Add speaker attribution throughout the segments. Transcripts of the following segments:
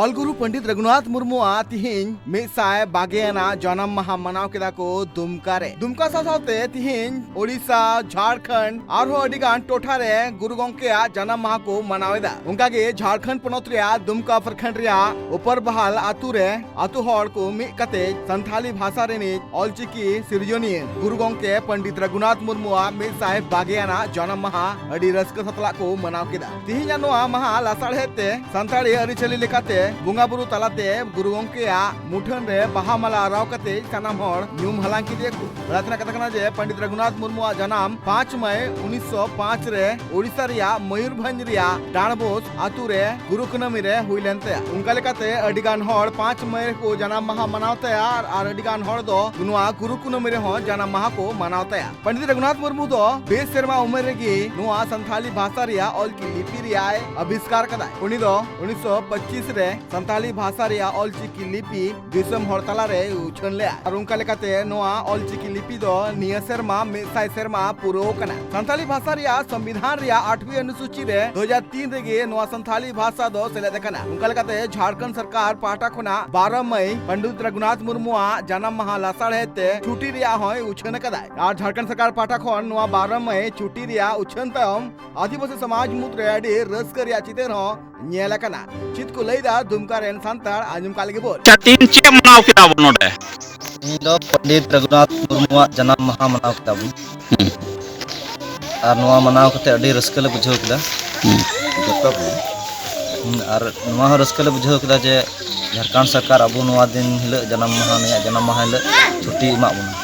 Speaker 1: ऑलगुरु पंडित रघुनाथ मुर्मू तिहिन मिसाय बागेना जन्म माहा मनाव केदा को दुमका रे दुमका साथे तिहिन ओडिशा झारखंड और अडिगान टोठा रे गुरु गोंके जन्म माहा को मनावेदा उनका के झारखंड पनोत रे दुमका प्रखंड रे ऊपर बहाल आतु रे आतु हड़ को मि कते संथाली भाषा रे ने ऑलचिकी सिरजोनी गुरु गोंके पंडित रघुनाथ मुर्मू मिसाय बागेना जन्म माहा अडी रस्क सतला को मनाव केदा तिहिन नोआ माहा लासाड़ेते संथाली अरिचली लेकाते बुंगा बुरु तलाते गुरु गोंके मुठन रे बाहा माला राव कते सानाम हड़ न्यूम हलांग किदे को बरातना कथा कना जे पंडित रघुनाथ मुर्मू जन्म 5 मई 1905 रे ओडिशा रिया मयूरभंज रिया डाणबोस आतु रे गुरु कुनमी रे हुइलेनते उनका लेकाते अडिगान हड़ 5 मई को जन्म माहा मनावते और अडिगान हड़ दो नुआ गुरु कुनमी रे हो जन्म माहा को मनावते पंडित रघुनाथ मुर्मू दो 20 सेरमा उम्र रे गी नुआ संथाली भाषा रिया ऑलकी लिपि रिया आविष्कार कदा उनी दो 1925 रे संथाली भाषा रिया ऑलचिकी लिपि दिसम हड़ताला रे उछन ले और उनका लेकाते नोआ ऑलचिकी लिपि दो निया सेरमा मिसाय सेरमा पुरो कना संथाली भाषा रिया संविधान रिया 8वीं अनुसूची रे 2003 रे गे नोआ संथाली भाषा दो सेले देखना उनका लेकाते झारखंड सरकार पाटा खुना 12 मई पंडित रघुनाथ मुर्मू जन्म माहा लासाड़ेते छुट्टी रिया होय उछन कदा और झारखंड सरकार पाटा खन नोआ 12 मई छुट्टी रिया उछन तम आदिवासी समाज मुद्रे अडी रस्क रिया चितेर हो ᱧᱮᱞ ᱟᱠᱟᱱᱟ ᱪᱤᱛ ᱠᱚ ᱞᱟᱹᱭᱫᱟ ᱫᱩᱢᱠᱟ ᱨᱮᱱ ᱥᱟᱱᱛᱟᱲ ᱟᱸᱡᱚᱢ ᱠᱟᱜ ᱞᱮᱜᱮ ᱵᱚᱱ
Speaker 2: ᱪᱟᱛᱤᱱ ᱪᱮ ᱢᱟᱱᱟᱣ ᱠᱮᱫᱟ ᱵᱚᱱ ᱱᱚᱰᱮ
Speaker 3: ᱤᱧ ᱫᱚ ᱯᱚᱱᱰᱤᱛ ᱨᱚᱜᱷᱩᱱᱟᱛᱷ ᱢᱩᱨᱢᱩᱣᱟᱜ ᱡᱟᱱᱟᱢ ᱢᱟᱦᱟ ᱢᱟᱱᱟᱣ ᱠᱮᱫᱟ ᱵᱚᱱ ᱟᱨ ᱱᱚᱣᱟ ᱢᱟᱱᱟᱣ ᱠᱟᱛᱮ ᱟᱹᱰᱤ ᱨᱟᱹᱥᱠᱟᱹ ᱞᱮ ᱵᱩᱡᱷᱟᱹᱣ ᱠᱮᱫᱟ ᱡᱚᱛᱚ ᱠᱚ ᱟᱨ ᱱᱚᱣᱟ ᱦᱚᱸ ᱨᱟᱹᱥᱠᱟᱹ ᱞᱮ ᱵᱩᱡᱷᱟᱹᱣ ᱠᱮᱫᱟ ᱡᱮ ᱡᱷᱟᱲᱠᱷᱚᱸᱰ ᱥᱚᱨᱠᱟᱨ ᱟᱵᱚ ᱱᱚᱣᱟ ᱫᱤᱱ ᱦᱤᱞᱳᱜ ᱡᱟᱱᱟᱢ ᱢᱟᱦᱟ ᱱᱤᱭᱟᱹ ᱡᱟᱱᱟᱢ ᱢᱟᱦᱟ ᱦᱤᱞᱳᱜ ᱪᱷᱩᱴᱤ ᱮᱢᱟᱜ ᱵᱚᱱᱟ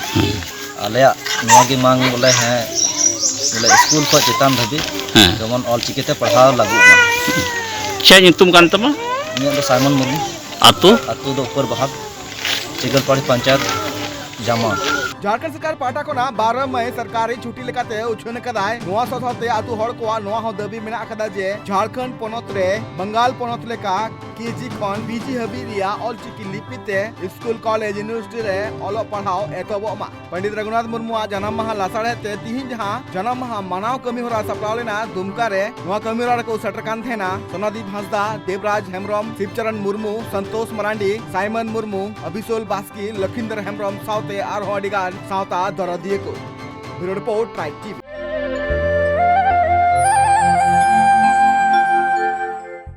Speaker 3: ᱟᱞᱮᱭᱟᱜ ᱱᱚᱣᱟ ᱜᱮ ᱢᱟᱝ ᱵᱚᱞᱮ ᱵᱚᱞᱮ ᱥᱠᱩᱞ ᱠᱷᱚᱱ ᱪᱮᱛᱟᱱ ᱫᱷᱟᱹᱵᱤᱡ ᱡᱮᱢᱚᱱ ᱚᱞᱪᱤᱠᱤ ᱛᱮ ᱯᱟᱲᱦᱟᱣ ᱞᱟᱹᱜᱤᱫ ᱢᱟ
Speaker 2: ᱪᱮᱫ ᱧᱩᱛᱩᱢ ᱠᱟᱱ ᱛᱟᱢᱟ
Speaker 3: ᱤᱧᱟᱹᱜ ᱫᱚ ᱥᱟᱭᱢᱚᱱ ᱢᱩᱨᱢᱩ ᱟᱛᱳ ᱫᱚ ᱩᱯᱚᱨ ᱵᱟᱦᱟᱜ चिगलपाड़ी पंचायत जामा
Speaker 1: झारखंड सरकार पाटा को ना 12 मई सरकारी छुट्टी लेकाते उछन कदाय नोआ सथाते आतु हड़ को नोआ हो दबी मेना कदा जे झारखंड पनोत रे बंगाल पनोत लेका केजी खन बीजी हबी रिया ऑलचिकी लिपिते स्कूल कॉलेज यूनिवर्सिटी रे ऑलो पढ़ाओ एतोबमा पंडित रघुनाथ मुर्मू जन्म माहा लासाड़ेते तिहिन जहां जन्म माहा मनाव कमी होरा सपड़ाव लेना दुमका रे नोआ कमी होरा को सेटर कान थेना सोनादीप हांसदा देवराज हेम्ब्रम शिवचरण मुर्मू संतोष मरांडी साइमन मुर्मू अभिसोल बास्की लखिंदर हेम्ब्रम साउते आर होडिगान साउता दरदिए को ब्यूरो रिपोर्ट ट्राइब टीवी।